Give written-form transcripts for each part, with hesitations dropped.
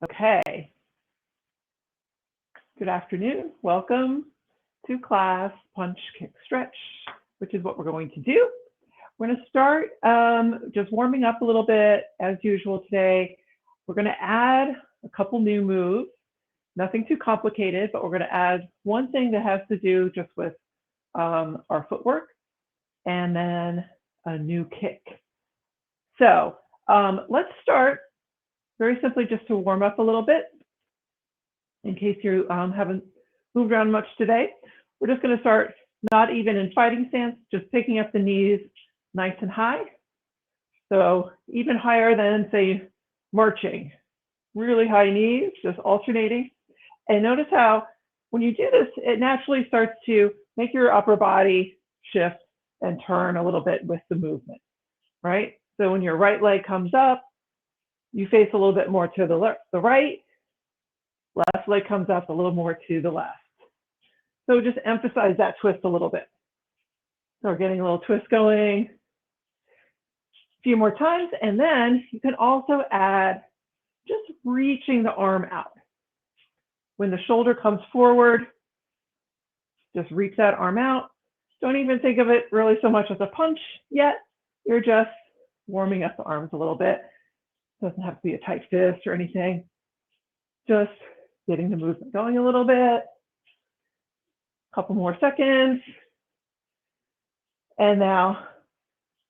Okay, good afternoon. Welcome to class Punch, Kick, Stretch, which is what we're going to do. We're going to start just warming up a little bit as usual today. We're going to add a couple new moves, nothing too complicated, but we're going to add one thing that has to do just with our footwork and then a new kick. So let's start very simply just to warm up a little bit. In case you haven't moved around much today, we're just going to start not even in fighting stance, just picking up the knees nice and high. So even higher than, say, marching. Really high knees, just alternating. And notice how when you do this, it naturally starts to make your upper body shift and turn a little bit with the movement, right? So when your right leg comes up, you face a little bit more to the right. Left leg comes up a little more to the left. So just emphasize that twist a little bit. So we're getting a little twist going. A few more times, and then you can also add just reaching the arm out. When the shoulder comes forward, just reach that arm out. Don't even think of it really so much as a punch yet. You're just warming up the arms a little bit. Doesn't have to be a tight fist or anything. Just getting the movement going a little bit. A couple more seconds. And now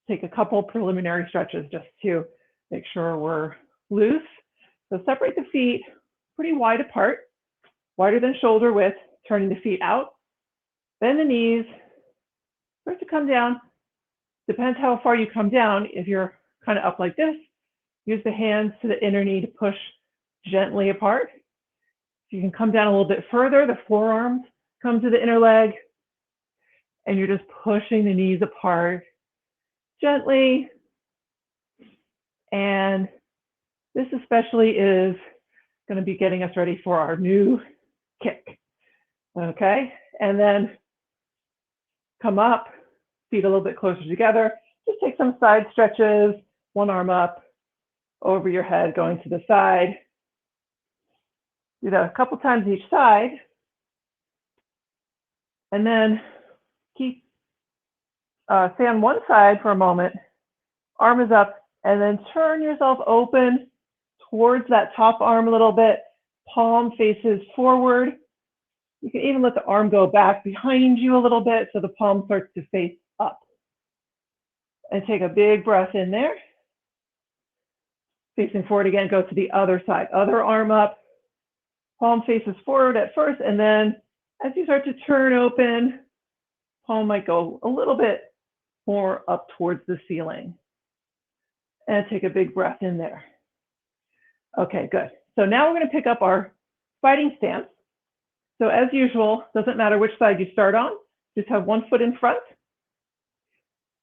take a couple preliminary stretches just to make sure we're loose. So separate the feet pretty wide apart, wider than shoulder width, turning the feet out. Bend the knees, start to come down. Depends how far you come down. If you're kind of up like this, use the hands to the inner knee to push gently apart. You can come down a little bit further, the forearms come to the inner leg, and you're just pushing the knees apart gently. And this especially is going to be getting us ready for our new kick. Okay, and then come up, feet a little bit closer together. Just take some side stretches, one arm up over your head, going to the side. Do that a couple times each side. And then keep, stay on one side for a moment, arm is up, and then turn yourself open towards that top arm a little bit, palm faces forward. You can even let the arm go back behind you a little bit so the palm starts to face up. And take a big breath in there. Facing forward again, go to the other side, other arm up, palm faces forward at first, and then as you start to turn open, palm might go a little bit more up towards the ceiling. And take a big breath in there. Okay, good. So now we're going to pick up our fighting stance. So as usual, doesn't matter which side you start on, just have one foot in front.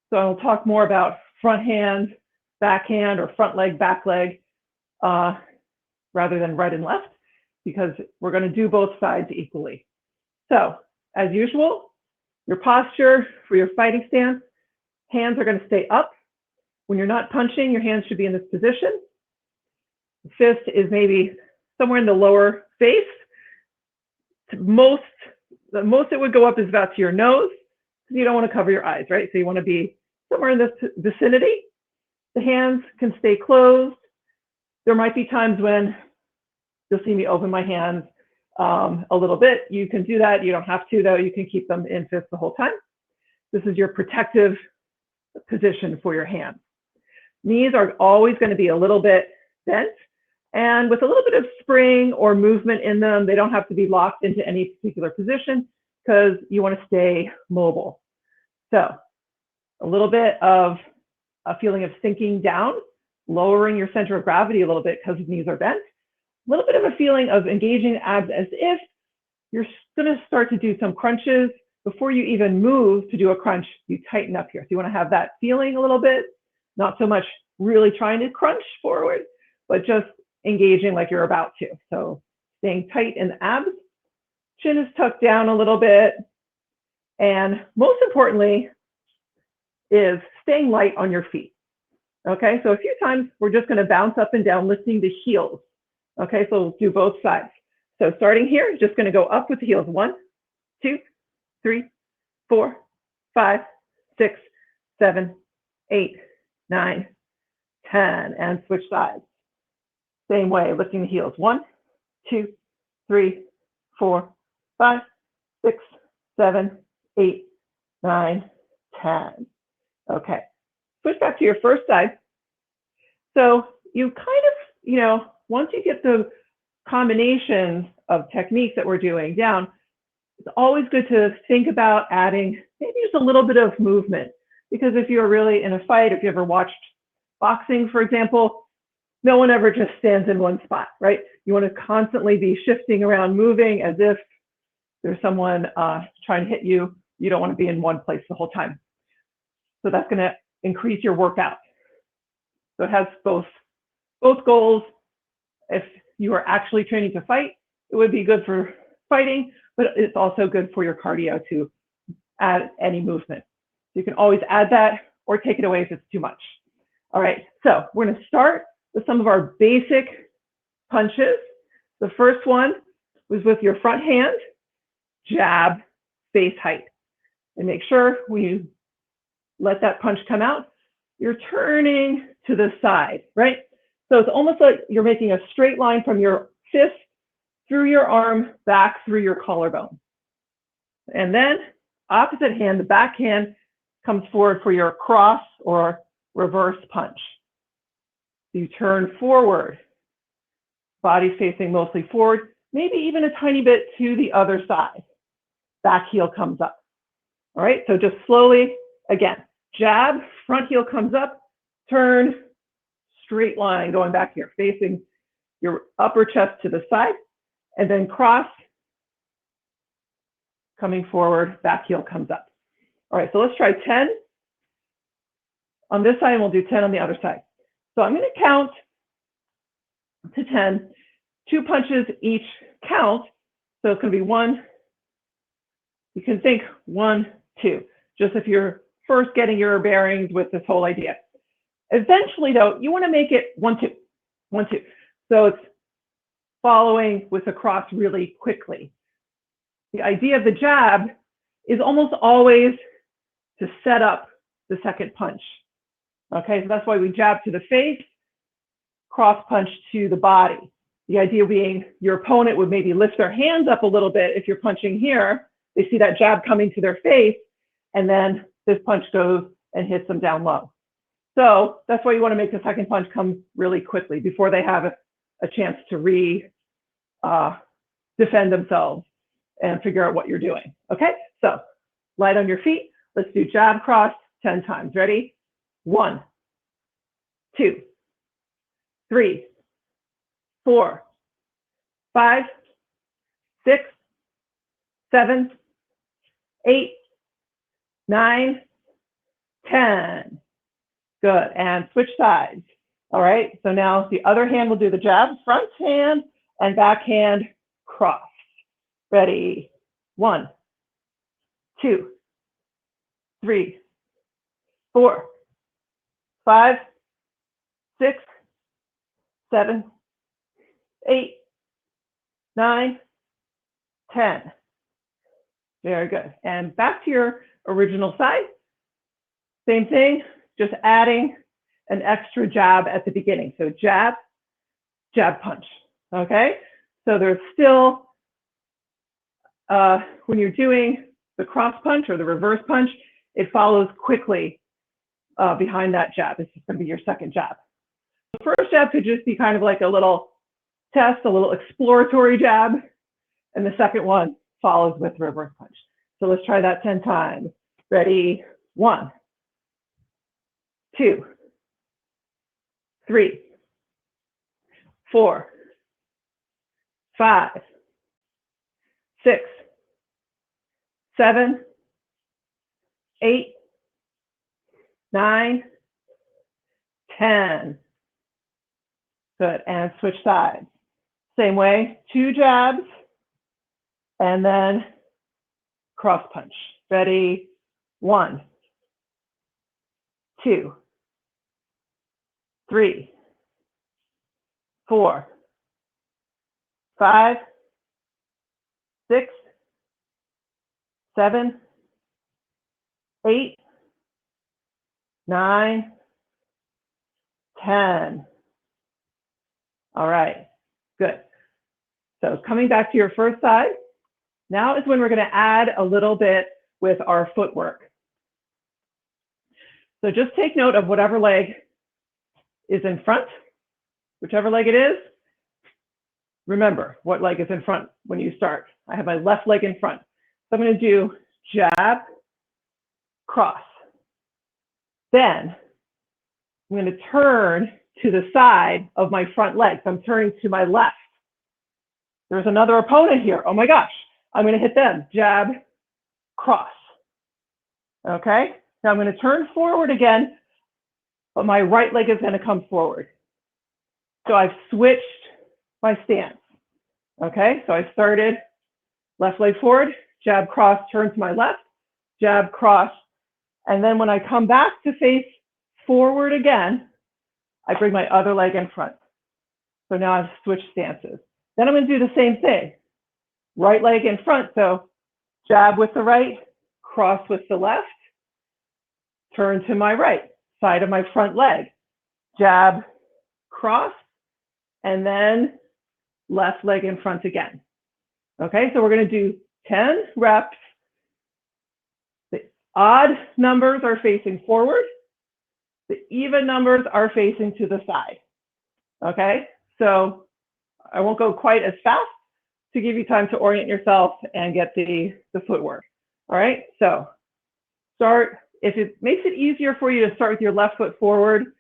So I'll talk more about front hand, back hand, or front leg, back leg, rather than right and left, because we're going to do both sides equally. So as usual, your posture for your fighting stance, hands are going to stay up. When you're not punching, your hands should be in this position. The fist is maybe somewhere in the lower face. The most it would go up is about to your nose. You don't want to cover your eyes, right? So you want to be somewhere in this vicinity. The hands can stay closed. There might be times when you'll see me open my hands a little bit. You can do that. You don't have to, though. You can keep them in fist the whole time. This is your protective position for your hands. Knees are always going to be a little bit bent, and with a little bit of spring or movement in them, they don't have to be locked into any particular position because you want to stay mobile. So a little bit of a feeling of sinking down, lowering your center of gravity a little bit because knees are bent. A little bit of a feeling of engaging the abs as if you're going to start to do some crunches. Before you even move to do a crunch, you tighten up here. So you want to have that feeling a little bit, not so much really trying to crunch forward, but just engaging like you're about to. So staying tight in the abs, chin is tucked down a little bit, and most importantly is staying light on your feet. Okay, so a few times we're just going to bounce up and down, lifting the heels Okay, so we'll do both sides. So starting here, just going to go up with the heels. 1, 2, 3, 4, 5, 6, 7, 8, 9, 10, and switch sides. Same way, lifting the heels. 1, 2, 3, 4, 5, 6, 7, 8, 9, 10. Okay, switch back to your first side. So you kind of, once you get the combinations of techniques that we're doing down, it's always good to think about adding maybe just a little bit of movement. Because if you're really in a fight, if you ever watched boxing, for example, no one ever just stands in one spot, right? You want to constantly be shifting around, moving as if there's someone trying to hit you. You don't want to be in one place the whole time. So that's going to increase your workout. So it has both goals. If you are actually training to fight, it would be good for fighting, but it's also good for your cardio to add any movement. You can always add that or take it away if it's too much. All right, so we're going to start with some of our basic punches. The first one was with your front hand, jab, face height. And make sure when you let that punch come out, you're turning to the side, right? So it's almost like you're making a straight line from your fist through your arm, back through your collarbone. And then opposite hand, the back hand comes forward for your cross or reverse punch. You turn forward, body facing mostly forward, maybe even a tiny bit to the other side. Back heel comes up. All right, so just slowly, again, jab, front heel comes up, turn, straight line going back here, facing your upper chest to the side, and then cross, coming forward, back heel comes up. All right, so let's try 10 on this side, and we'll do 10 on the other side. So I'm going to count to 10, 2 punches each count. So it's going to be 1, you can think 1, 2, just if you're first getting your bearings with this whole idea. Eventually, though, you want to make it 1, 2, 1, 2. So it's following with the cross really quickly. The idea of the jab is almost always to set up the second punch. Okay, so that's why we jab to the face, cross punch to the body. The idea being your opponent would maybe lift their hands up a little bit if you're punching here. They see that jab coming to their face, and then this punch goes and hits them down low. So that's why you want to make the second punch come really quickly before they have a chance to defend themselves and figure out what you're doing. Okay, so light on your feet. Let's do jab cross 10 times. Ready? 1, 2, 3, 4, 5, 6, 7, 8, 9, 10. Good, and switch sides. All right, so now the other hand will do the jab, front hand and back hand cross. Ready? 1, 2, 3, 4, 5, 6, 7, 8, 9, 10. Very good. And back to your original side. Same thing, just adding an extra jab at the beginning. So jab, jab punch. Okay? So there's still, when you're doing the cross punch or the reverse punch, it follows quickly behind that jab. This is going to be your second jab. The first jab could just be kind of like a little test, a little exploratory jab, and the second one follows with reverse punch. So let's try that 10 times. Ready? 1, 2, 3, 4, 5, 6, 7, 8, 9, 10. Good, and switch sides. Same way, 2 jabs, and then cross punch. Ready? 1, 2, 3, 4, 5, 6, 7, 8, 9, 10. All right, good. So coming back to your first side, now is when we're going to add a little bit with our footwork. So just take note of whatever leg is in front, whichever leg it is. Remember what leg is in front when you start. I have my left leg in front. So I'm going to do jab, cross. Then I'm going to turn to the side of my front leg. So I'm turning to my left. There's another opponent here. Oh my gosh. I'm going to hit them. Jab, cross. Okay. Now I'm going to turn forward again, but my right leg is going to come forward. So I've switched my stance. Okay. So I started left leg forward, jab, cross, turn to my left, jab, cross. And then when I come back to face forward again, I bring my other leg in front. So now I've switched stances. Then I'm going to do the same thing. Right leg in front. So jab with the right, cross with the left, turn to my right, side of my front leg, jab, cross, and then left leg in front again. Okay, so we're going to do 10 reps. The odd numbers are facing forward. The even numbers are facing to the side. Okay, so I won't go quite as fast to give you time to orient yourself and get the footwork. All right, so start. If it makes it easier for you to start with your left foot forward,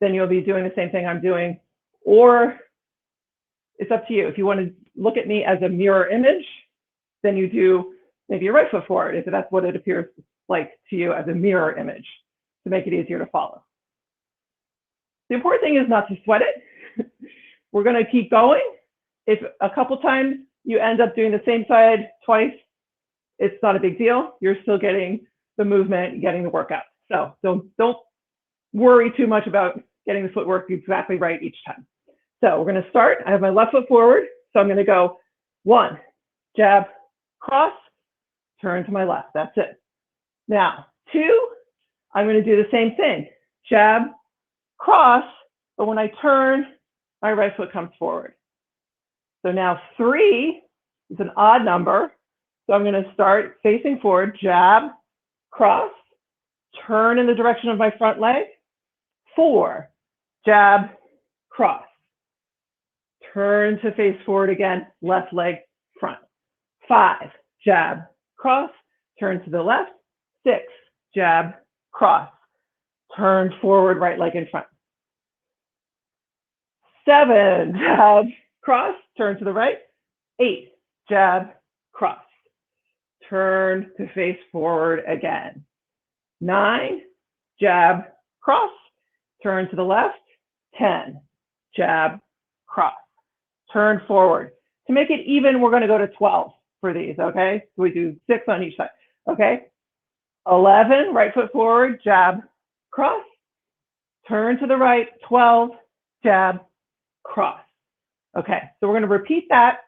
then you'll be doing the same thing I'm doing. Or it's up to you. If you want to look at me as a mirror image, then you do maybe your right foot forward, if that's what it appears like to you as a mirror image, to make it easier to follow. The important thing is not to sweat it. We're going to keep going. If a couple times you end up doing the same side twice, it's not a big deal. You're still getting the movement, getting the workout. So don't worry too much about getting the footwork exactly right each time. So we're going to start. I have my left foot forward. So I'm going to go 1, jab, cross, turn to my left. That's it. Now 2, I'm going to do the same thing. Jab, cross, but when I turn, my right foot comes forward. So now 3 is an odd number. So I'm going to start facing forward, jab, cross, turn in the direction of my front leg. 4, jab, cross, turn to face forward again, left leg front. 5, jab, cross, turn to the left. 6, jab, cross, turn forward, right leg in front. 7, jab, cross, turn to the right. 8, jab, cross, turn to face forward again. 9, jab, cross, turn to the left. 10, jab, cross, turn forward. To make it even, we're going to go to 12 for these, okay? So we do 6 on each side, okay? 11, right foot forward, jab, cross, turn to the right. 12, jab, cross. Okay, so we're going to repeat that.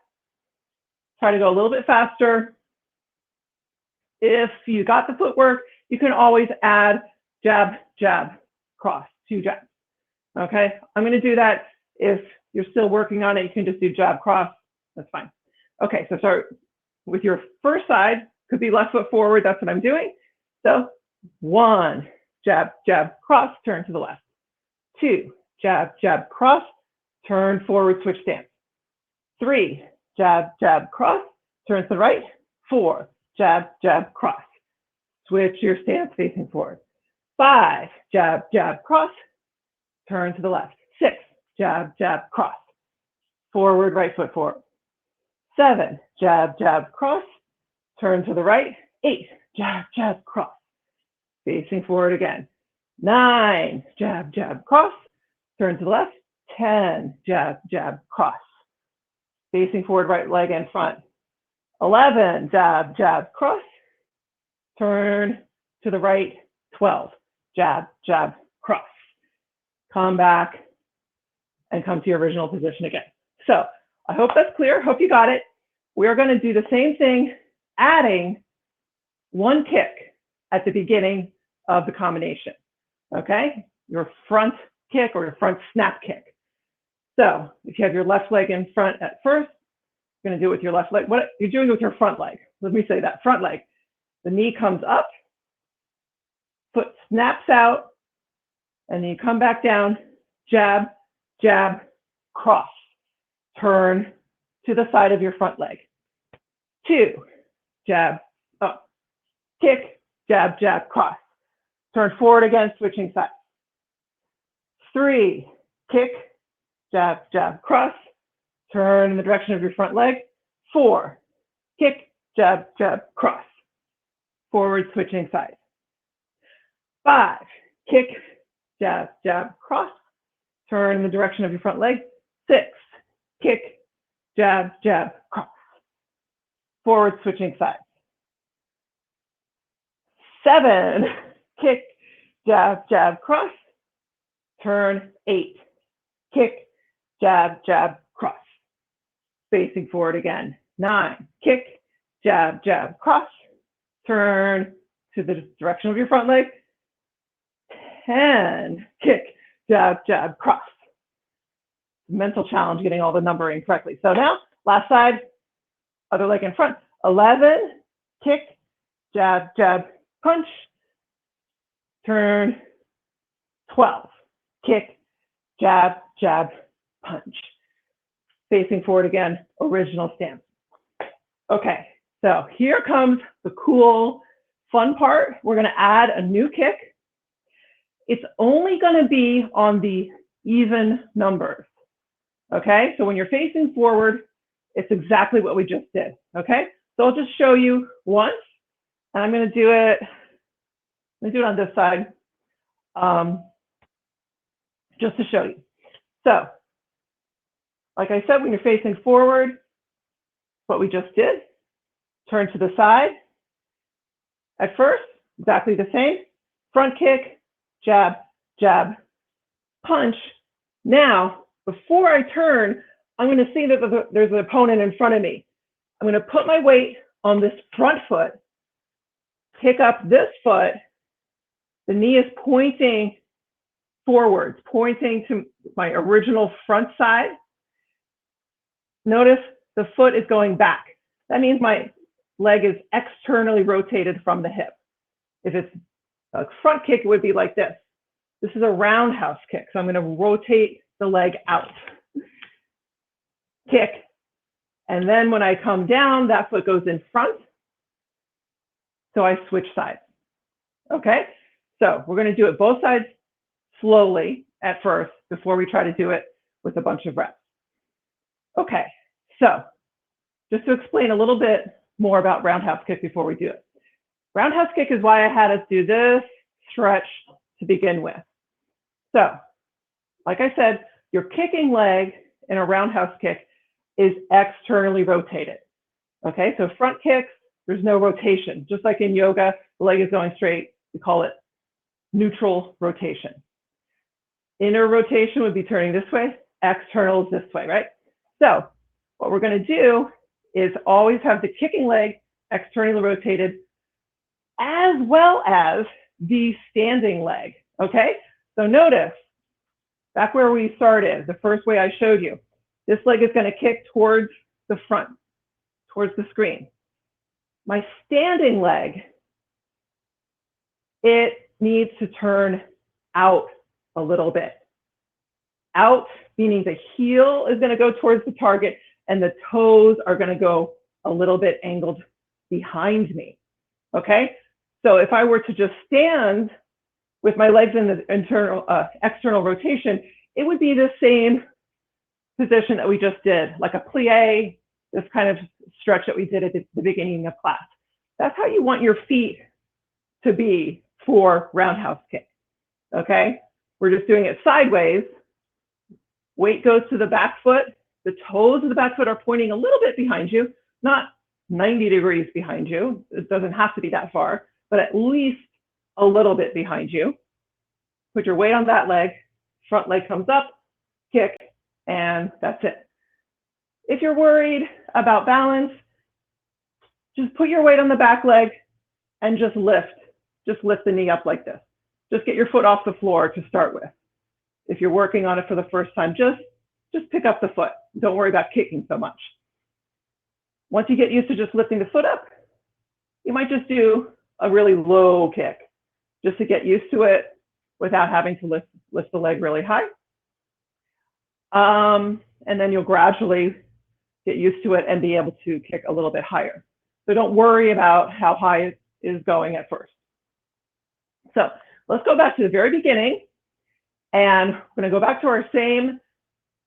Try to go a little bit faster. If you got the footwork, you can always add jab, jab, cross, 2 jabs. Okay, I'm going to do that. If you're still working on it, you can just do jab, cross. That's fine. Okay, so start with your first side. Could be left foot forward. That's what I'm doing. So 1, jab, jab, cross, turn to the left. 2, jab, jab, cross, turn forward, switch stance. 3, jab, jab, cross, turn to the right. 4, jab, jab, cross, switch your stance facing forward. 5, jab, jab, cross, turn to the left. 6, jab, jab, cross, forward, right foot forward. 7, jab, jab, cross, turn to the right. 8, jab, jab, cross, facing forward again. 9, jab, jab, cross, turn to the left. 10, jab, jab, cross, facing forward, right leg in front. 11, jab, jab, cross, turn to the right. 12, jab, jab, cross. Come back and come to your original position again. So I hope that's clear. Hope you got it. We're going to do the same thing, adding one kick at the beginning of the combination. Okay? Your front kick or your front snap kick. So if you have your left leg in front at first, you're going to do it with your left leg. What you're doing with your front leg. Let me say that, front leg. The knee comes up, foot snaps out, and then you come back down, jab, jab, cross. Turn to the side of your front leg. 2, jab, up, kick, jab, jab, cross. Turn forward again, switching sides. 3, kick, jab, jab, cross. Turn in the direction of your front leg. 4, kick, jab, jab, cross. Forward, switching sides. 5, kick, jab, jab, cross. Turn in the direction of your front leg. 6, kick, jab, jab, cross. Forward, switching sides. 7, kick, jab, jab, cross. Turn. 8, kick, jab, jab, cross. Facing forward again. 9, kick, jab, jab, cross. Turn to the direction of your front leg. 10, kick, jab, jab, cross. Mental challenge getting all the numbering correctly. So now, last side, other leg in front. 11, kick, jab, jab, punch. Turn. 12, kick, jab, jab, punch. Facing forward again, original stance. Okay, so here comes the cool, fun part. We're going to add a new kick. It's only going to be on the even numbers. Okay, so when you're facing forward, it's exactly what we just did. Okay, so I'll just show you once, and I'm going to do it. Let me do it on this side, just to show you. So, like I said, when you're facing forward, what we just did, turn to the side. At first, exactly the same. Front kick, jab, jab, punch. Now, before I turn, I'm going to see that there's an opponent in front of me. I'm going to put my weight on this front foot, pick up this foot. The knee is pointing forwards, pointing to my original front side. Notice the foot is going back. That means my leg is externally rotated from the hip. If it's a front kick, it would be like this. This is a roundhouse kick, so I'm going to rotate the leg out. Kick. And then when I come down, that foot goes in front. So I switch sides. Okay? So we're going to do it both sides slowly at first before we try to do it with a bunch of reps. Okay, so just to explain a little bit more about roundhouse kick before we do it. Roundhouse kick is why I had us do this stretch to begin with. So, like I said, your kicking leg in a roundhouse kick is externally rotated. Okay, so front kicks, there's no rotation. Just like in yoga, the leg is going straight. We call it neutral rotation. Inner rotation would be turning this way. External is this way, right? So what we're going to do is always have the kicking leg externally rotated as well as the standing leg, okay? So notice, back where we started, the first way I showed you, this leg is going to kick towards the front, towards the screen. My standing leg, it needs to turn out a little bit. Out, meaning the heel is going to go towards the target and the toes are going to go a little bit angled behind me, okay? So if I were to just stand with my legs in the external rotation, it would be the same position that we just did, like a plie, this kind of stretch that we did at the beginning of class. That's how you want your feet to be for roundhouse kick, okay? We're just doing it sideways. Weight goes to the back foot. The toes of the back foot are pointing a little bit behind you, not 90 degrees behind you. It doesn't have to be that far, but at least a little bit behind you. Put your weight on that leg. Front leg comes up, kick, and that's it. If you're worried about balance, just put your weight on the back leg and just lift. Just lift the knee up like this. Just get your foot off the floor to start with. If you're working on it for the first time, just pick up the foot. Don't worry about kicking so much. Once you get used to just lifting the foot up, you might just do a really low kick just to get used to it without having to lift the leg really high. And then you'll gradually get used to it and be able to kick a little bit higher. So don't worry about how high it is going at first. So let's go back to the very beginning, and we're going to go back to our same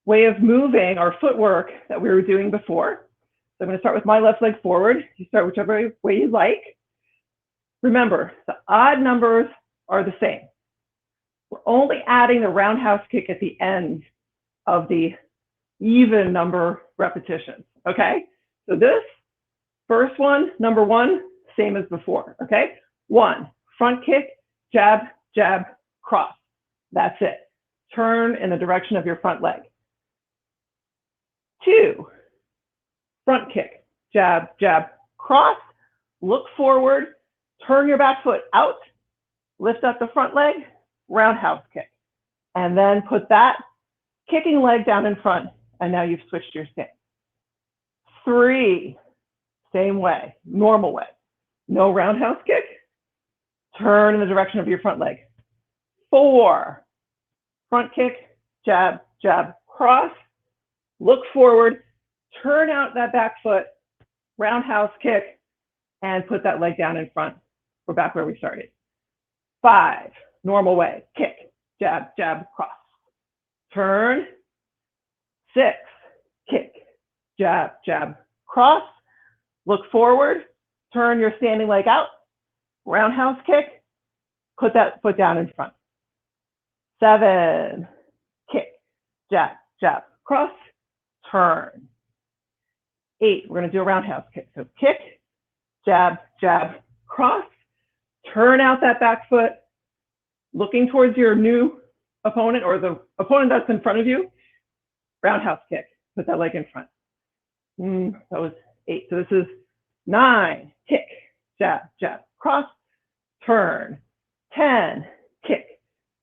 way of moving our footwork that we were doing before. So I'm going to start with my left leg forward. You start whichever way you like. Remember, the odd numbers are the same. We're only adding the roundhouse kick at the end of the even number repetitions, okay? So this first one, number 1, same as before, okay? 1, front kick, jab, jab, cross. That's it. Turn in the direction of your front leg. 2, front kick, jab, jab, cross. Look forward, turn your back foot out, lift up the front leg, roundhouse kick. And then put that kicking leg down in front, and now you've switched your stance. 3, same way, normal way. No roundhouse kick, turn in the direction of your front leg. 4, front kick, jab, jab, cross. Look forward, turn out that back foot, roundhouse kick, and put that leg down in front. We're back where we started. 5, normal way, kick, jab, jab, cross. Turn. 6, kick, jab, jab, cross. Look forward, turn your standing leg out, roundhouse kick, put that foot down in front. 7, kick, jab, jab, cross, turn. 8, we're going to do a roundhouse kick. So kick, jab, jab, cross, turn out that back foot, looking towards your new opponent or the opponent that's in front of you, roundhouse kick, put that leg in front. That was 8. So this is 9, kick, jab, jab, cross, turn. 10, kick,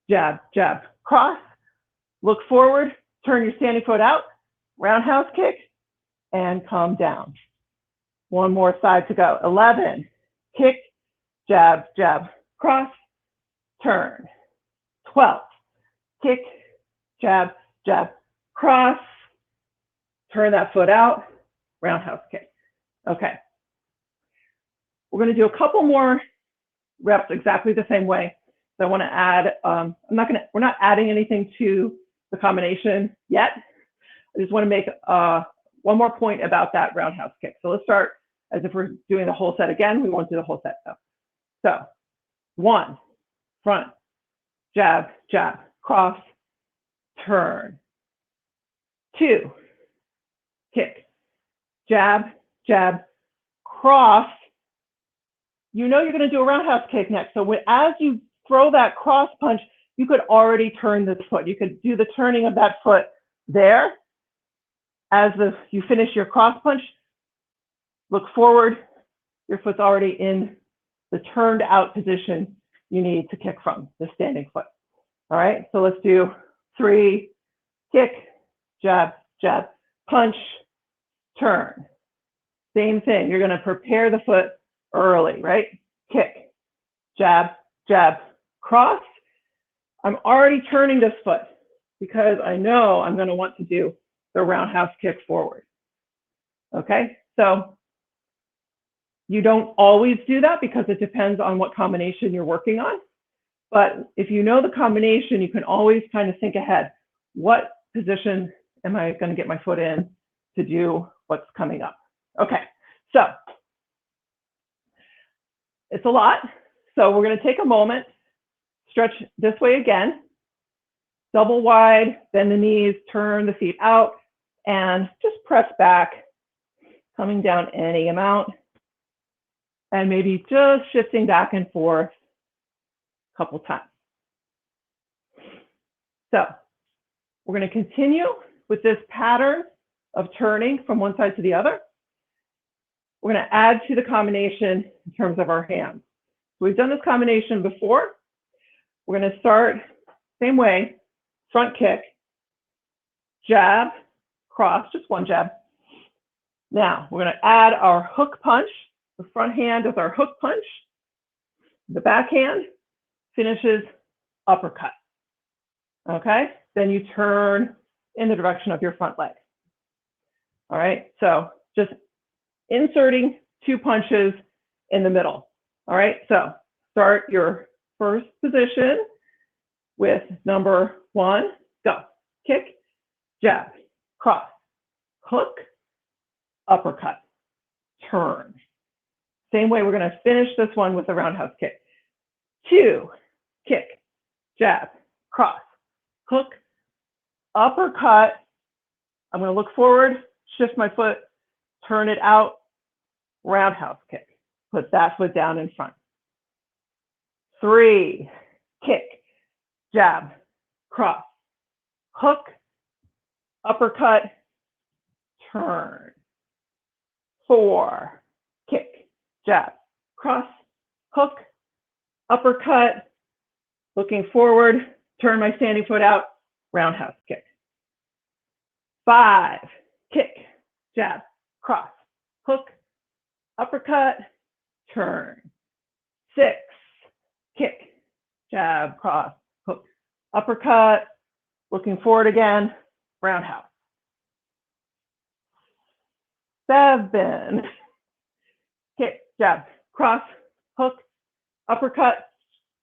jab, jab, cross. Look forward, turn your standing foot out, roundhouse kick, and come down. One more side to go. 11, kick, jab, jab, cross, turn. 12, kick, jab, jab, cross, turn that foot out, roundhouse kick. Okay. We're going to do a couple more reps exactly the same way. So I want to add, we're not adding anything to the combination yet. I just want to make one more point about that roundhouse kick. So let's start as if we're doing the whole set again. We won't do the whole set though. So 1, front, jab, jab, cross, turn. 2, kick, jab, jab, cross. You know you're going to do a roundhouse kick next. So as you throw that cross punch, you could already turn this foot. You could do the turning of that foot there. As you finish your cross punch, look forward. Your foot's already in the turned out position you need to kick from, the standing foot. All right, so let's do 3, kick, jab, jab, punch, turn. Same thing. You're going to prepare the foot early, right? Kick, jab, jab, cross. I'm already turning this foot because I know I'm going to want to do the roundhouse kick forward. Okay, so you don't always do that because it depends on what combination you're working on. But if you know the combination, you can always kind of think ahead. What position am I going to get my foot in to do what's coming up? Okay, so it's a lot. So we're going to take a moment, stretch this way again, double wide, bend the knees, turn the feet out, and just press back, coming down any amount, and maybe just shifting back and forth a couple times. So we're going to continue with this pattern of turning from one side to the other. We're going to add to the combination in terms of our hands. So we've done this combination before. We're going to start same way, front kick, jab, cross, just one jab. Now we're going to add our hook punch. The front hand does our hook punch. The backhand finishes uppercut. Okay, then you turn in the direction of your front leg. All right, so just inserting two punches in the middle. All right, so start your first position with number 1, go. Kick, jab, cross, hook, uppercut, turn. Same way, we're going to finish this one with a roundhouse kick. 2, kick, jab, cross, hook, uppercut. I'm going to look forward, shift my foot, turn it out, roundhouse kick. Put that foot down in front. 3, kick, jab, cross, hook, uppercut, turn. 4, kick, jab, cross, hook, uppercut, looking forward, turn my standing foot out, roundhouse kick. 5, kick, jab, cross, hook, uppercut, turn. 6, kick, jab, cross, hook, uppercut, looking forward again, roundhouse. 7, kick, jab, cross, hook, uppercut,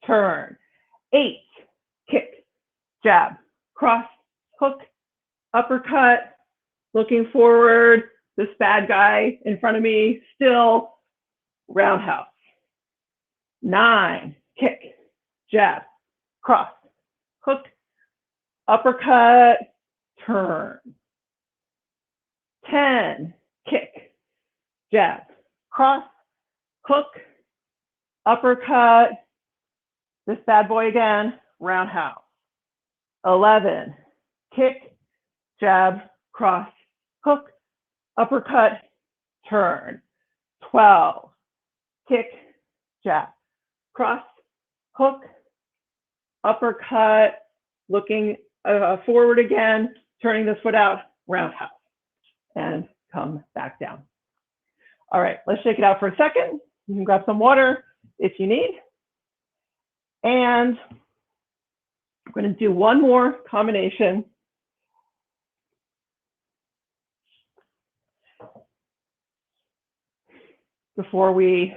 turn. 8, kick, jab, cross, hook, uppercut, looking forward, this bad guy in front of me, still, roundhouse. 9, kick, jab, cross, hook, uppercut, turn. 10, kick, jab, cross, hook, uppercut, this bad boy again, roundhouse. 11, kick, jab, cross, hook, uppercut, turn. 12, kick, jab, cross, hook, uppercut, looking forward again, turning this foot out, roundhouse, and come back down. All right, let's shake it out for a second. You can grab some water if you need. And I'm going to do one more combination. Before we,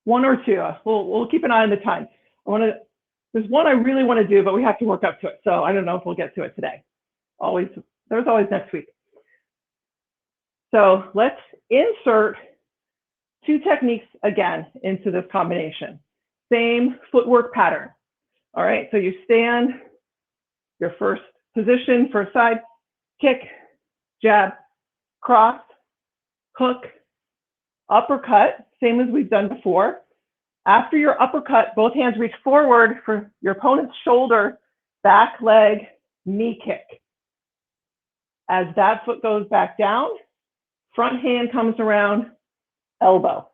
1 or 2, we'll keep an eye on the time. There's one I really want to do, but we have to work up to it. So I don't know if we'll get to it today. There's always next week. So let's insert 2 techniques again into this combination. Same footwork pattern. All right, so you stand, your first position, first side, kick, jab, cross, hook, uppercut, same as we've done before. After your uppercut, both hands reach forward for your opponent's shoulder, back leg, knee kick. As that foot goes back down, front hand comes around, elbow.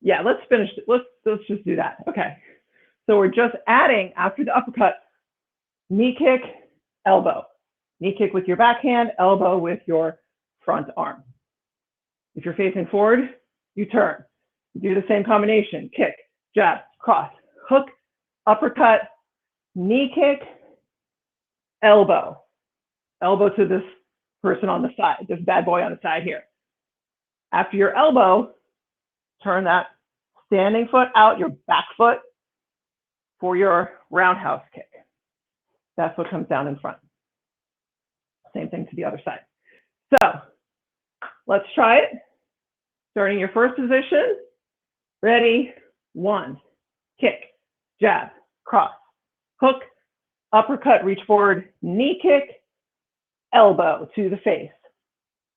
Yeah, let's finish it. Let's just do that. Okay. So we're just adding, after the uppercut, knee kick, elbow. Knee kick with your backhand, elbow with your front arm. If you're facing forward, you turn. Do the same combination. Kick, jab, cross, hook, uppercut, knee kick, elbow. Elbow to this person on the side, this bad boy on the side here. After your elbow, turn that standing foot out, your back foot, for your roundhouse kick. That's what comes down in front. Same thing to the other side. So let's try it. Starting your first position. Ready? 1, kick, jab, cross, hook, uppercut, reach forward, knee kick, elbow to the face.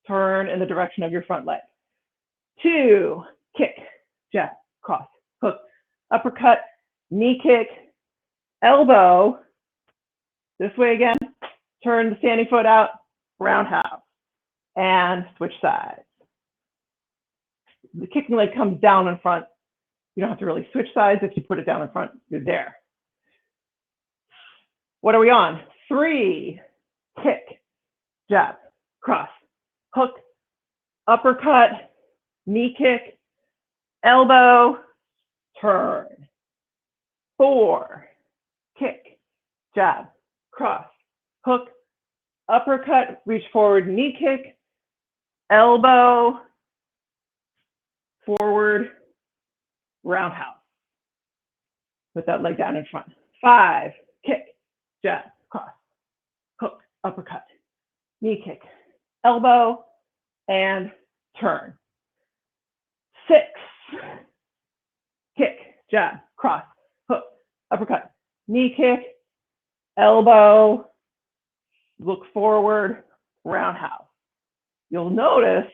Turn in the direction of your front leg. 2, kick, jab, cross, hook, uppercut, knee kick, elbow, this way again, turn the standing foot out, roundhouse, and switch sides. The kicking leg comes down in front. You don't have to really switch sides. If you put it down in front, you're there. What are we on? 3, kick, jab, cross, hook, uppercut, knee kick, elbow, turn. 4, kick, jab, cross, hook, uppercut, reach forward, knee kick, elbow, forward, roundhouse. Put that leg down in front. 5, kick, jab, cross, hook, uppercut, knee kick, elbow, and turn. 6, kick, jab, cross, hook, uppercut, knee kick, elbow, look forward, roundhouse. You'll notice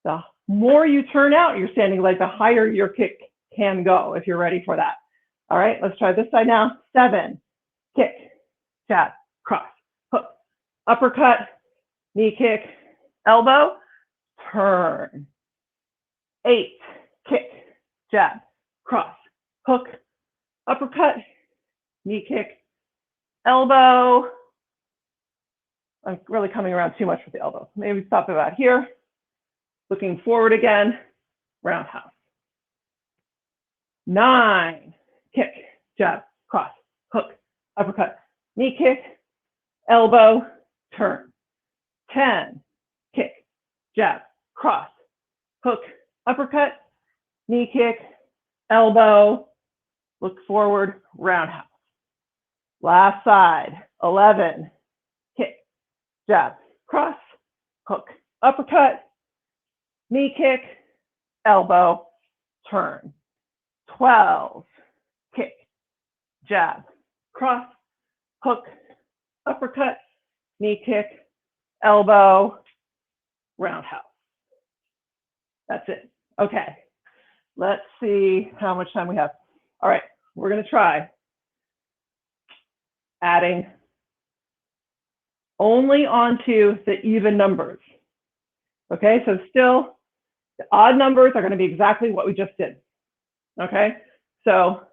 the more you turn out your standing leg, the higher your kick can go if you're ready for that. All right, let's try this side now. 7, kick, jab, cross, hook, uppercut, knee kick, elbow, turn. 8, kick, jab, cross, hook, uppercut, knee kick, elbow. I'm really coming around too much with the elbow. Maybe stop about here. Looking forward again, roundhouse. 9, kick, jab, cross, hook, uppercut, knee kick, elbow, turn. 10, kick, jab, cross, hook, uppercut, knee kick, elbow, look forward, roundhouse. Last side, 11, kick, jab, cross, hook, uppercut, knee kick, elbow, turn. 12, kick, jab, cross, hook, uppercut, knee kick, elbow, roundhouse. That's it. Okay, let's see how much time we have. All right, we're gonna try adding only onto the even numbers. Okay, so still the odd numbers are gonna be exactly what we just did. Okay, so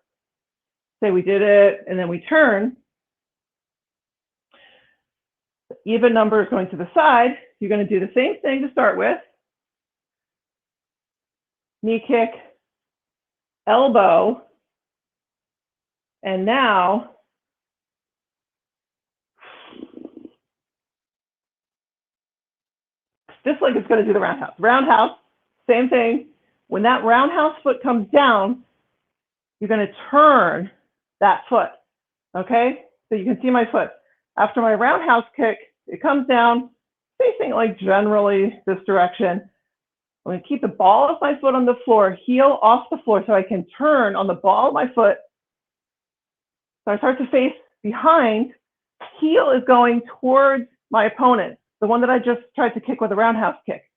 say we did it and then we turn, the even number is going to the side. You're gonna do the same thing to start with. Knee kick, elbow, and now this leg is going to do the roundhouse. Roundhouse, same thing. When that roundhouse foot comes down, you're going to turn that foot, okay? So you can see my foot. After my roundhouse kick, it comes down, facing like generally this direction. I'm going to keep the ball of my foot on the floor, heel off the floor, so I can turn on the ball of my foot. So I start to face behind. Heel is going towards my opponent, the one that I just tried to kick with a roundhouse kick.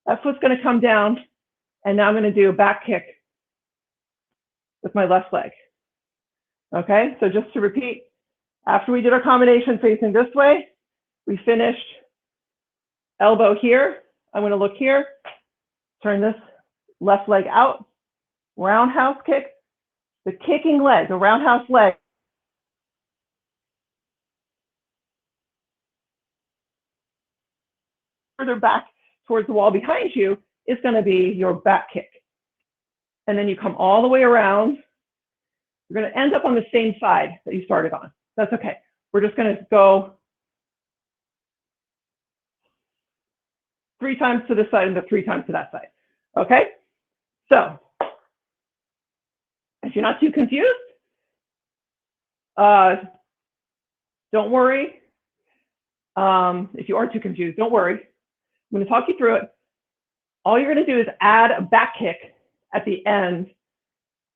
That foot's going to come down, and now I'm going to do a back kick with my left leg. Okay, so just to repeat, after we did our combination facing this way, we finished elbow here. I'm going to look here. Turn this left leg out, roundhouse kick, the kicking leg, the roundhouse leg. Further back towards the wall behind you is going to be your back kick. And then you come all the way around. You're going to end up on the same side that you started on. That's okay. We're just going to go 3 times to this side and 3 times to that side. Okay, so if you're not too confused, don't worry. If you are too confused, don't worry. I'm going to talk you through it. All you're going to do is add a back kick at the end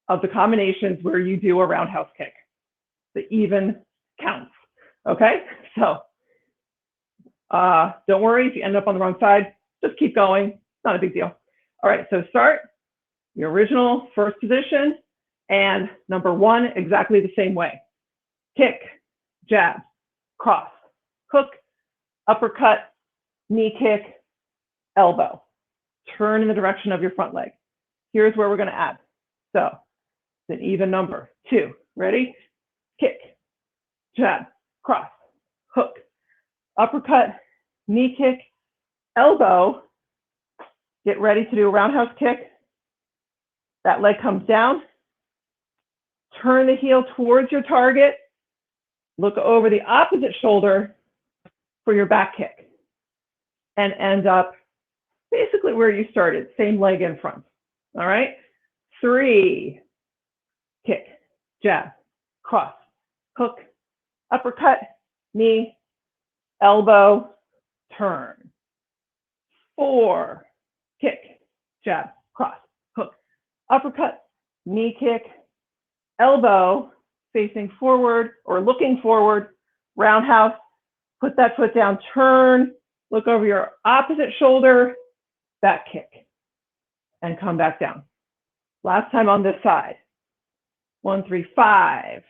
of the combinations where you do a roundhouse kick. The even counts. Okay, so don't worry if you end up on the wrong side. Just keep going. It's not a big deal. All right, so start your original first position and number 1 exactly the same way. Kick, jab, cross, hook, uppercut, knee kick, elbow. Turn in the direction of your front leg. Here's where we're going to add. So it's an even number. 2. Ready? Kick, jab, cross, hook, uppercut, knee kick, elbow. Get ready to do a roundhouse kick. That leg comes down. Turn the heel towards your target. Look over the opposite shoulder for your back kick. And end up basically where you started, same leg in front. All right? 3. Kick, jab, cross, hook, uppercut, knee, elbow, turn. 4. Kick, jab, cross, hook, uppercut, knee kick, elbow, facing forward or looking forward, roundhouse, put that foot down, turn, look over your opposite shoulder, back kick, and come back down. Last time on this side. 1, 3, 5.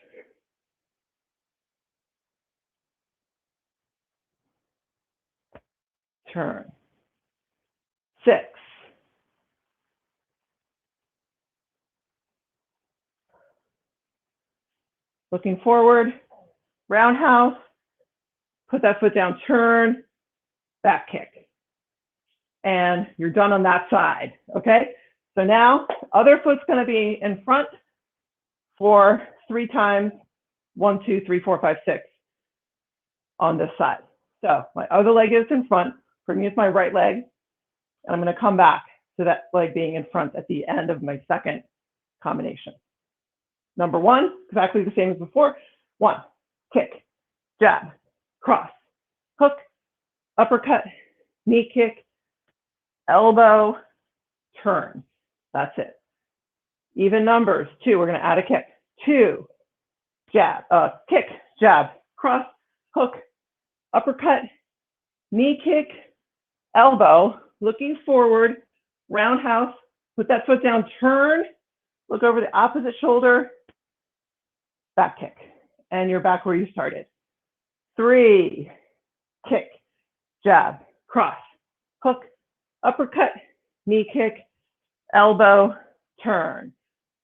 Turn. 6. Looking forward, roundhouse, put that foot down, turn, back kick. And you're done on that side, okay? So now, other foot's gonna be in front for 3 times, 1, 2, 3, 4, 5, 6 on this side. So my other leg is in front, for me it's my right leg, and I'm gonna come back to that leg being in front at the end of my second combination. Number 1, exactly the same as before. 1, kick, jab, cross, hook, uppercut, knee kick, elbow, turn. That's it. Even numbers. 2, we're going to add a kick. 2, jab, kick, jab, cross, hook, uppercut, knee kick, elbow, looking forward, roundhouse, put that foot down, turn, look over the opposite shoulder, back kick, and you're back where you started. 3, kick, jab, cross, hook, uppercut, knee kick, elbow, turn.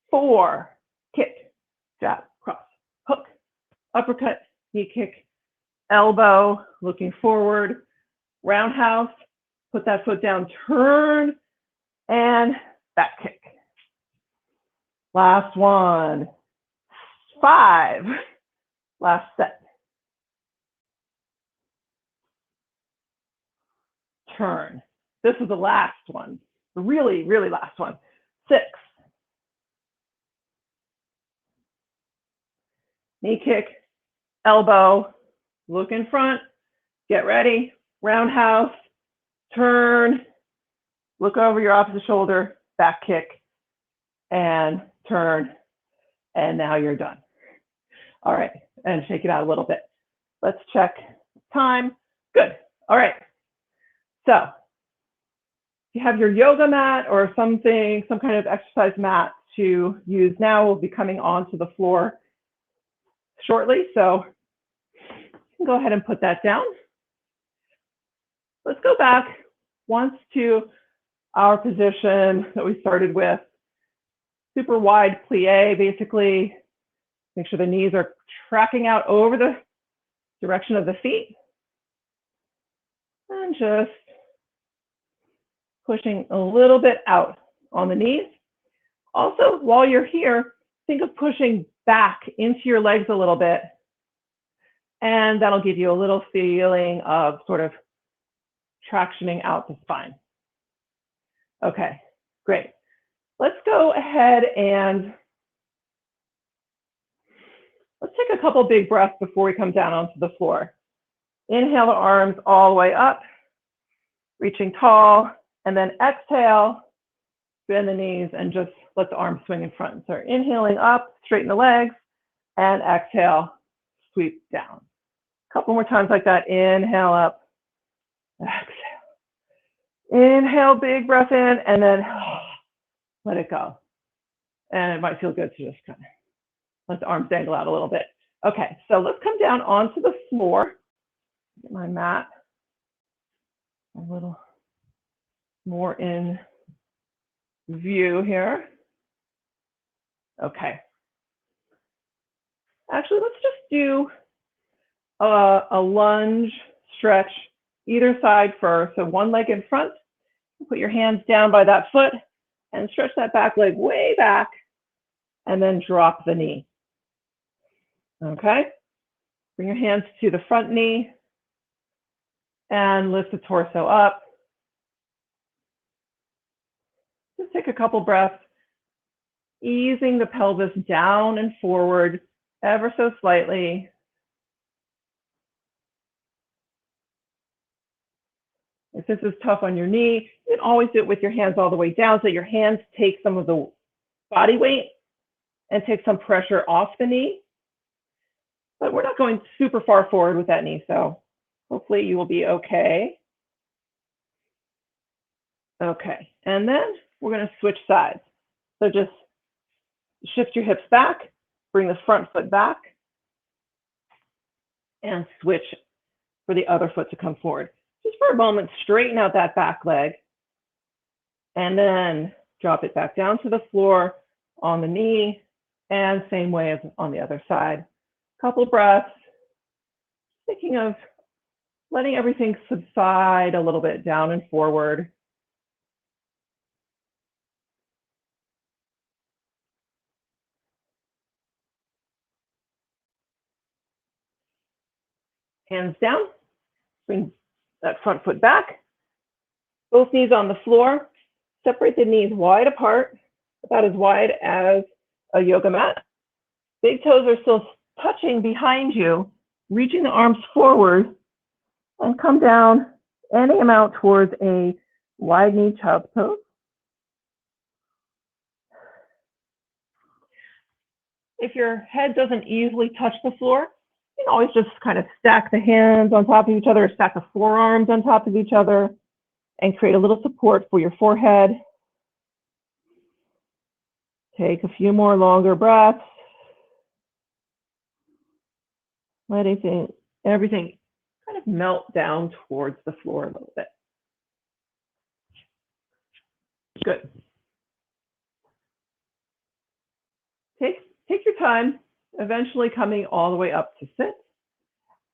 4, kick, jab, cross, hook, uppercut, knee kick, elbow, looking forward, roundhouse, put that foot down, turn, and back kick. Last one. 5, last set. Turn. This is the last one, the really, really last one. 6. Knee kick, elbow, look in front, get ready, roundhouse, turn, look over your opposite shoulder, back kick, and turn, and now you're done. All right, and shake it out a little bit. Let's check time. Good. All right. So you have your yoga mat or something, some kind of exercise mat to use now. We'll be coming onto the floor shortly, so you can go ahead and put that down. Let's go back once to our position that we started with. Super wide plie, basically. Make sure the knees are tracking out over the direction of the feet. And just pushing a little bit out on the knees. Also, while you're here, think of pushing back into your legs a little bit. And that'll give you a little feeling of sort of tractioning out the spine. Okay, great. Let's go ahead and let's take a couple big breaths before we come down onto the floor. Inhale the arms all the way up, reaching tall, and then exhale, bend the knees and just let the arms swing in front. So inhaling up, straighten the legs, and exhale, sweep down. A couple more times like that. Inhale up, exhale. Inhale, big breath in, and then let it go. And it might feel good to just kind of let the arms dangle out a little bit. Okay, so let's come down onto the floor. Get my mat a little more in view here. Okay. Actually, let's just do a lunge stretch either side first. So one leg in front, put your hands down by that foot and stretch that back leg way back and then drop the knee. Okay. Bring your hands to the front knee and lift the torso up. Just take a couple breaths, easing the pelvis down and forward ever so slightly. If this is tough on your knee, you can always do it with your hands all the way down so your hands take some of the body weight and take some pressure off the knee. But we're not going super far forward with that knee, so hopefully you will be okay. Okay, and then we're going to switch sides. So just shift your hips back, bring the front foot back, and switch for the other foot to come forward. Just for a moment, straighten out that back leg, and then drop it back down to the floor on the knee, and same way as on the other side. Couple breaths, thinking of letting everything subside a little bit down and forward. Hands down, bring that front foot back, both knees on the floor, separate the knees wide apart, about as wide as a yoga mat. Big toes are still touching behind you, reaching the arms forward, and come down any amount towards a wide knee child's pose. If your head doesn't easily touch the floor, you can always just kind of stack the hands on top of each other, stack the forearms on top of each other, and create a little support for your forehead. Take a few more longer breaths. Letting everything kind of melt down towards the floor a little bit. Good. Take your time, eventually coming all the way up to sit,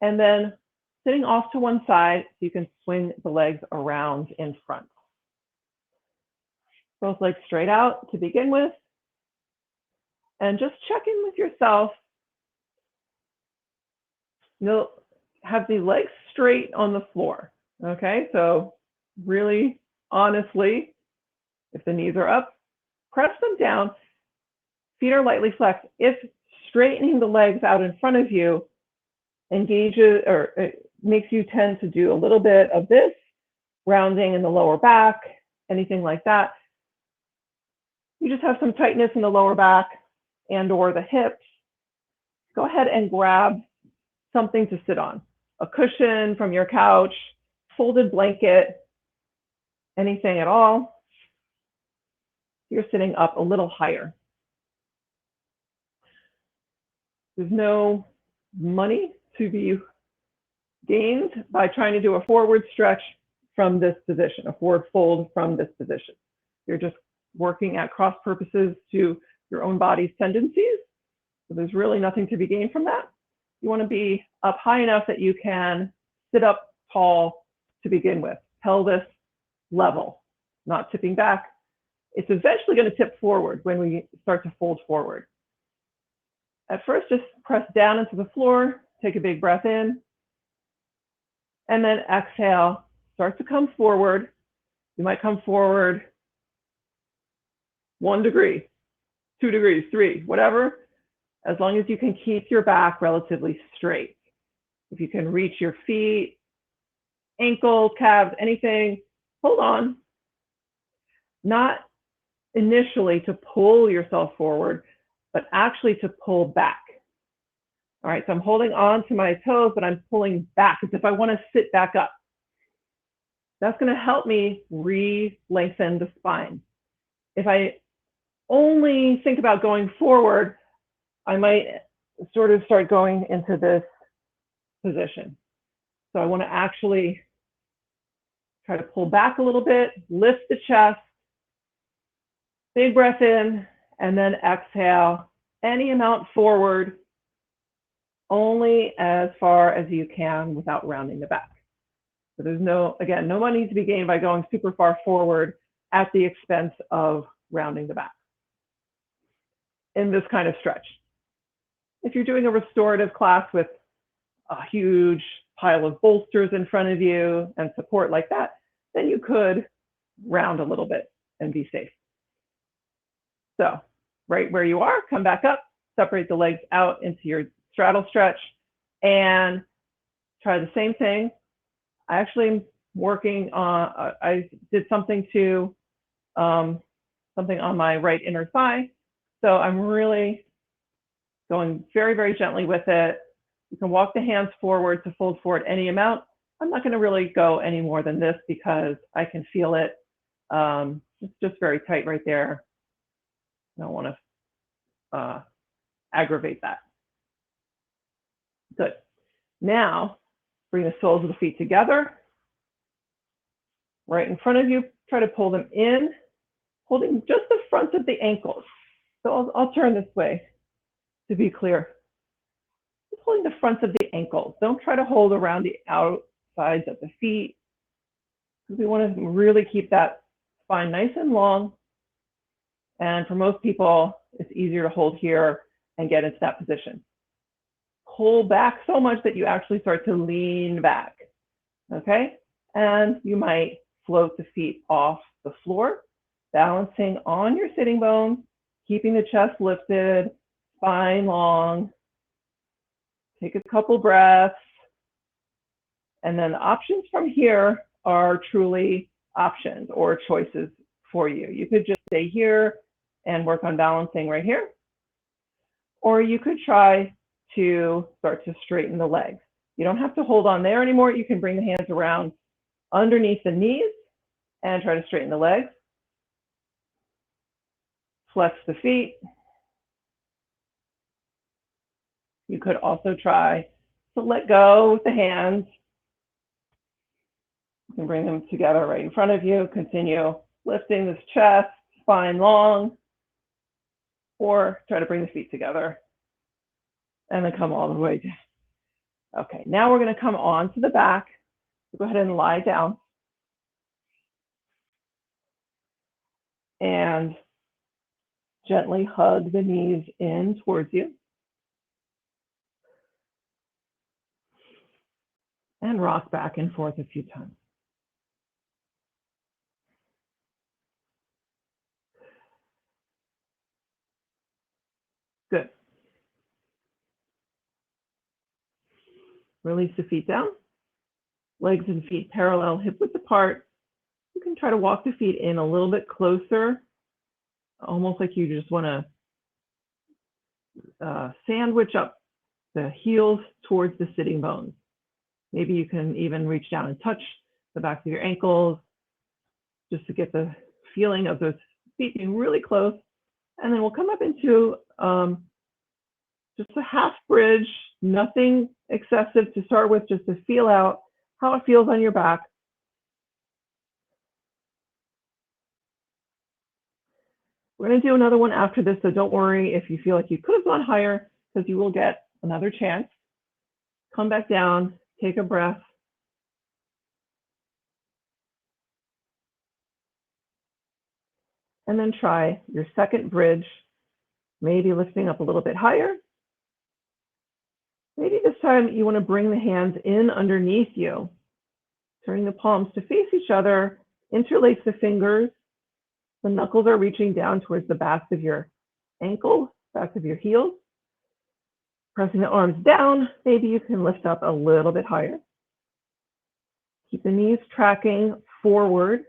and then sitting off to one side so you can swing the legs around in front. Both legs straight out to begin with, and just check in with yourself. You'll have the legs straight on the floor, okay? So really, honestly, if the knees are up, press them down. Feet are lightly flexed. If straightening the legs out in front of you engages or it makes you tend to do a little bit of this, rounding in the lower back, anything like that, you just have some tightness in the lower back and or the hips, go ahead and grab something to sit on. A cushion from your couch, folded blanket, anything at all. You're sitting up a little higher. There's no money to be gained by trying to do a forward stretch from this position, a forward fold from this position. You're just working at cross purposes to your own body's tendencies. So there's really nothing to be gained from that. You want to be up high enough that you can sit up tall to begin with, pelvis level, not tipping back. It's eventually going to tip forward when we start to fold forward. At first, just press down into the floor, take a big breath in, and then exhale, start to come forward. You might come forward 1 degree, 2 degrees, 3, whatever, as long as you can keep your back relatively straight. If you can reach your feet, ankles, calves, anything, hold on. Not initially to pull yourself forward, but actually to pull back. All right, so I'm holding on to my toes, but I'm pulling back as if I want to sit back up. That's going to help me re-lengthen the spine. If I only think about going forward, I might sort of start going into this position. So I want to actually Try to pull back a little bit, lift the chest, big breath in, and then exhale any amount forward, only as far as you can without rounding the back. So there's no, again, no money to be gained by going super far forward at the expense of rounding the back in this kind of stretch. If you're doing a restorative class with a huge pile of bolsters in front of you and support like that, then you could round a little bit and be safe. So right where you are, come back up, separate the legs out into your straddle stretch, and try the same thing. I actually am working on, I did something to, something on my right inner thigh. So I'm really going very, very gently with it. You can walk the hands forward to fold forward any amount. I'm not going to really go any more than this because I can feel it. It's just very tight right there. I don't want to aggravate that. Good. Now, bring the soles of the feet together. Right in front of you, try to pull them in, holding just the front of the ankles. So I'll turn this way to be clear. Just holding the front of the ankles. Don't try to hold around the outsides of the feet. We want to really keep that spine nice and long. And for most people, it's easier to hold here and get into that position. Pull back so much that you actually start to lean back, okay? And you might float the feet off the floor, balancing on your sitting bones, keeping the chest lifted, spine long. Take a couple breaths. And then the options from here are truly options or choices for you. You could just stay here and work on balancing right here. Or you could try to start to straighten the legs. You don't have to hold on there anymore. You can bring the hands around underneath the knees and try to straighten the legs. Flex the feet. You could also try to let go with the hands. You can bring them together right in front of you. Continue lifting this chest, spine long, or try to bring the feet together and then come all the way down. Okay, now we're going to come on to the back. Go ahead and lie down. And gently hug the knees in towards you. And rock back and forth a few times. Good. Release the feet down. Legs and feet parallel, hip width apart. You can try to walk the feet in a little bit closer, almost like you just want to sandwich up the heels towards the sitting bones. Maybe you can even reach down and touch the backs of your ankles just to get the feeling of those feet being really close. And then we'll come up into just a half bridge, nothing excessive to start with, just to feel out how it feels on your back. We're going to do another one after this, so don't worry if you feel like you could have gone higher, because you will get another chance. Come back down, take a breath. And then try your second bridge, maybe lifting up a little bit higher. Maybe this time you want to bring the hands in underneath you, turning the palms to face each other, interlace the fingers. The knuckles are reaching down towards the backs of your ankles, backs of your heels. Pressing the arms down, maybe you can lift up a little bit higher. Keep the knees tracking forward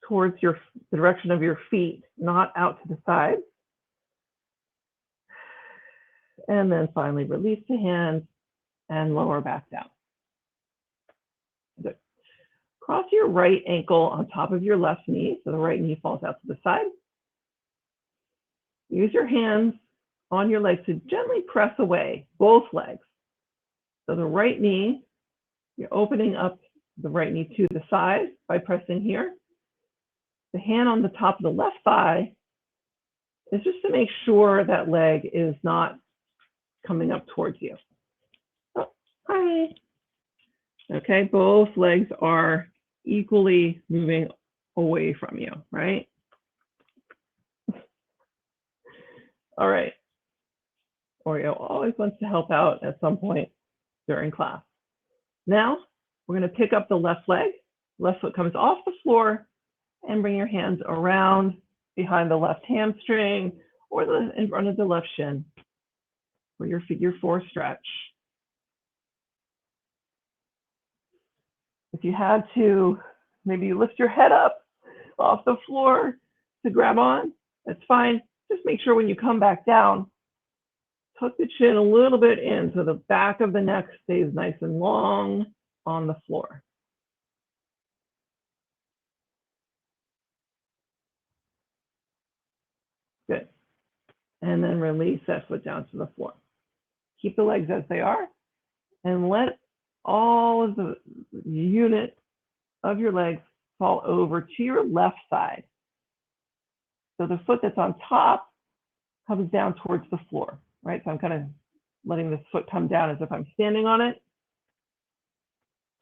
towards the direction of your feet, not out to the side. And then finally release the hands and lower back down. Good. Cross your right ankle on top of your left knee, so the right knee falls out to the side. Use your hands on your legs to gently press away both legs. So the right knee, you're opening up the right knee to the side by pressing here. The hand on the top of the left thigh is just to make sure that leg is not coming up towards you. Oh, hi. Okay, both legs are equally moving away from you, right? All right. Oreo always wants to help out at some point during class. Now, we're going to pick up the left leg. Left foot comes off the floor and bring your hands around behind the left hamstring or in front of the left shin for your figure 4 stretch. If you had to, maybe you lift your head up off the floor to grab on, that's fine. Just make sure when you come back down, tuck the chin a little bit in so the back of the neck stays nice and long on the floor. Good. And then release that foot down to the floor. Keep the legs as they are and let all of the unit of your legs fall over to your left side. So the foot that's on top comes down towards the floor, right? So I'm kind of letting this foot come down as if I'm standing on it.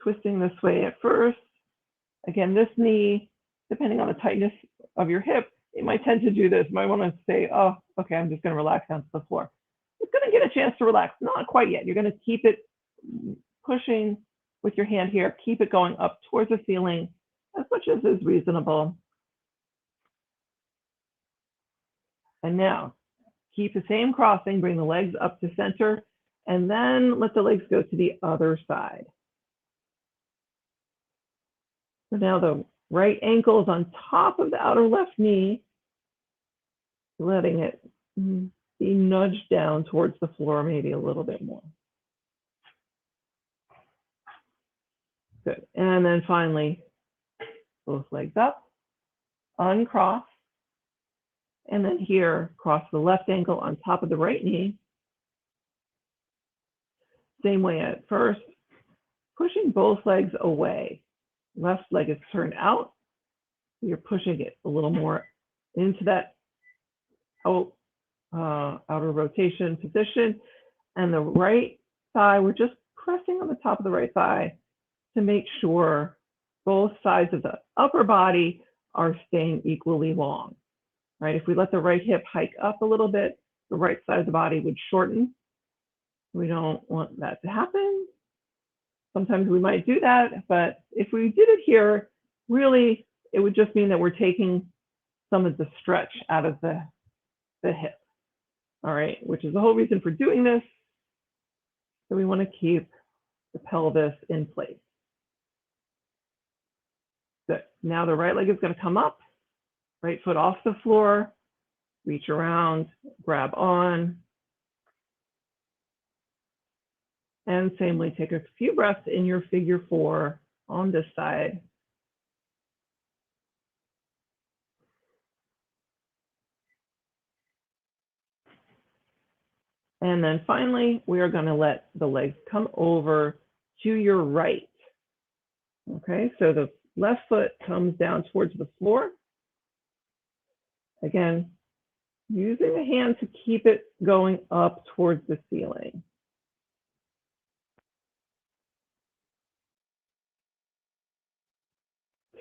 Twisting this way at first. Again, this knee, depending on the tightness of your hip, it might tend to do this. You might want to say, oh, okay, I'm just going to relax down to the floor. It's going to get a chance to relax. Not quite yet. You're going to keep it pushing with your hand here. Keep it going up towards the ceiling as much as is reasonable. And now, keep the same crossing. Bring the legs up to center, and then let the legs go to the other side. So now the right ankle is on top of the outer left knee, letting it be nudged down towards the floor maybe a little bit more. Good. And then finally, both legs up, uncross, and then here, cross the left ankle on top of the right knee. Same way at first, pushing both legs away. Left leg is turned out. You're pushing it a little more into that outer rotation position. And the right thigh, we're just pressing on the top of the right thigh to make sure both sides of the upper body are staying equally long, right? If we let the right hip hike up a little bit, the right side of the body would shorten. We don't want that to happen. Sometimes we might do that, but if we did it here, really, it would just mean that we're taking some of the stretch out of the hip, all right, which is the whole reason for doing this. So we want to keep the pelvis in place. Good. Now the right leg is going to come up, right foot off the floor, reach around, grab on. And same way, take a few breaths in your figure 4 on this side. And then finally, we are going to let the legs come over to your right. Okay, so the left foot comes down towards the floor. Again, using the hand to keep it going up towards the ceiling.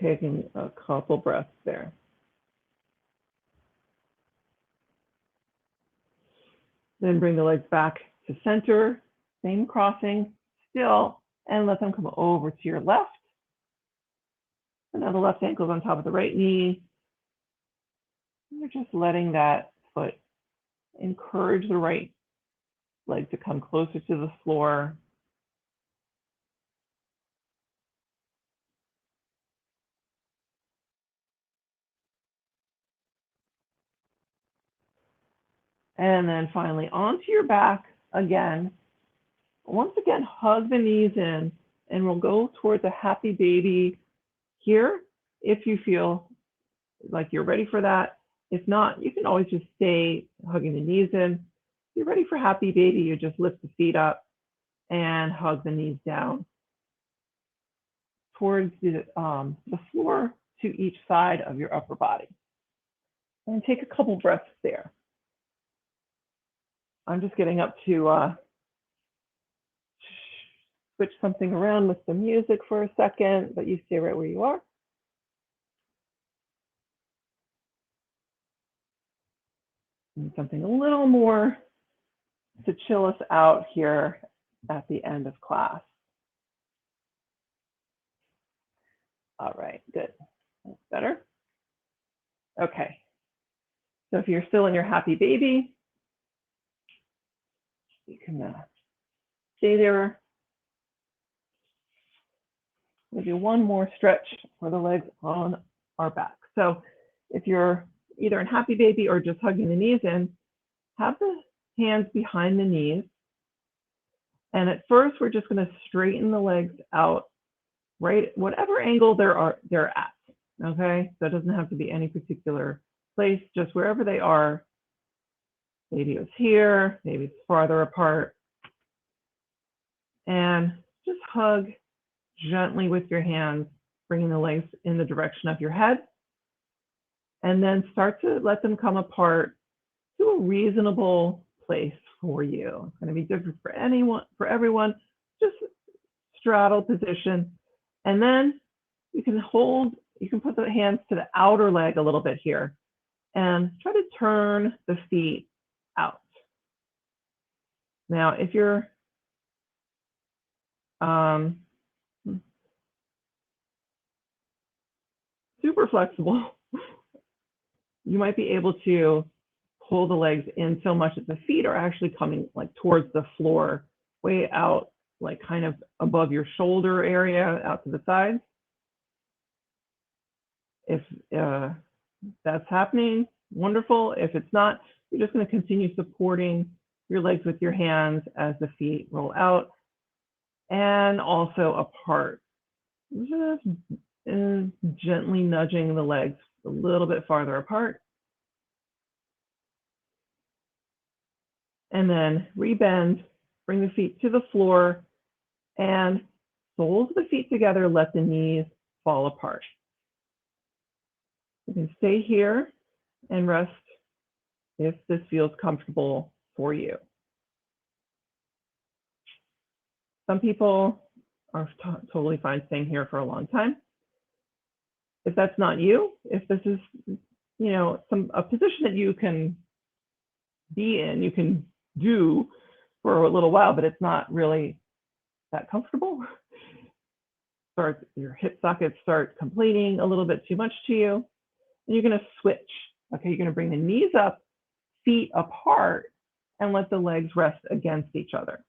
Taking a couple breaths there. Then bring the legs back to center, same crossing, still, and let them come over to your left. And now the left ankle is on top of the right knee. You're just letting that foot encourage the right leg to come closer to the floor. And then finally onto your back again. Once again, hug the knees in, and we'll go towards a happy baby here if you feel like you're ready for that. If not, you can always just stay hugging the knees in. If you're ready for happy baby, you just lift the feet up and hug the knees down towards the floor to each side of your upper body. And take a couple breaths there. I'm just getting up to switch something around with the music for a second, but you stay right where you are. And something a little more to chill us out here at the end of class. All right, good. That's better. Okay. So if you're still in your happy baby, you can stay there. We'll do one more stretch for the legs on our back. So if you're either in happy baby or just hugging the knees in, have the hands behind the knees. And at first, we're just going to straighten the legs out, right, whatever angle they're at. Okay, so it doesn't have to be any particular place, just wherever they are. Maybe it's here, maybe it's farther apart. And just hug gently with your hands, bringing the legs in the direction of your head. And then start to let them come apart to a reasonable place for you. It's going to be different for everyone. Just straddle position. And then you can put the hands to the outer leg a little bit here and try to turn the feet out. Now, if you're super flexible, you might be able to pull the legs in so much that the feet are actually coming like towards the floor, way out, like kind of above your shoulder area, out to the sides. If that's happening, wonderful. If it's not, you're just going to continue supporting your legs with your hands as the feet roll out and also apart. Just gently nudging the legs a little bit farther apart. And then rebend, bring the feet to the floor, and soles of the feet together, let the knees fall apart. You can stay here and rest if this feels comfortable for you. Some people are totally fine staying here for a long time. If that's not you, if this is, a position that you can be in, you can do for a little while, but it's not really that comfortable. Your hip sockets start complaining a little bit too much to you. And you're going to switch. Okay, you're going to bring the knees up, feet apart, and let the legs rest against each other.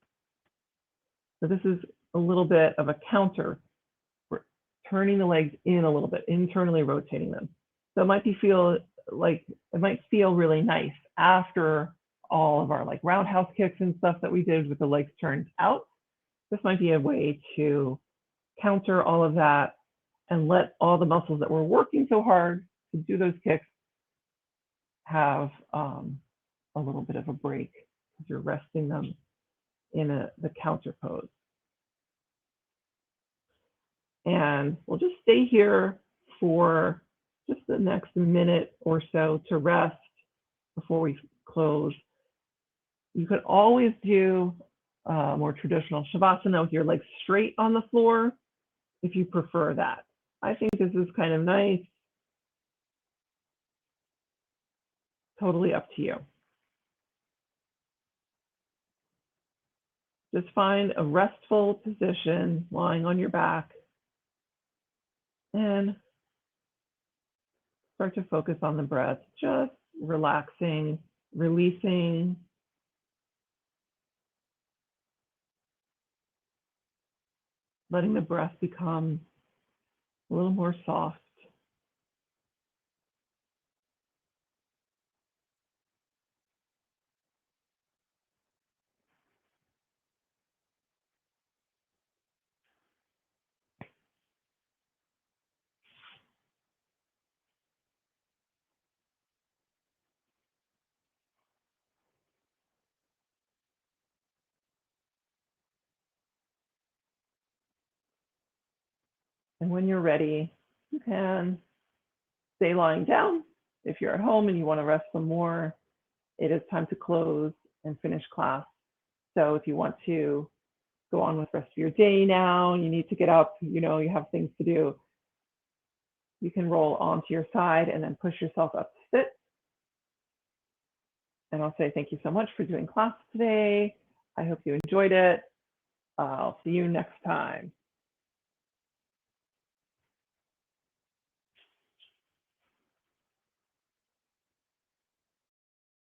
So this is a little bit of a counter. We're turning the legs in a little bit, internally rotating them. So it might feel really nice after all of our like roundhouse kicks and stuff that we did with the legs turned out. This might be a way to counter all of that and let all the muscles that were working so hard to do those kicks have a little bit of a break because you're resting them in the counter pose. And we'll just stay here for just the next minute or so to rest before we close. You could always do more traditional Shavasana with your legs straight on the floor if you prefer that. I think this is kind of nice. Totally up to you. Just find a restful position lying on your back and start to focus on the breath, just relaxing, releasing. Letting the breath become a little more soft. And when you're ready, you can stay lying down. If you're at home and you want to rest some more, it is time to close and finish class. So if you want to go on with the rest of your day now, you need to get up, you know, you have things to do, you can roll onto your side and then push yourself up to sit. And I'll say thank you so much for doing class today. I hope you enjoyed it. I'll see you next time.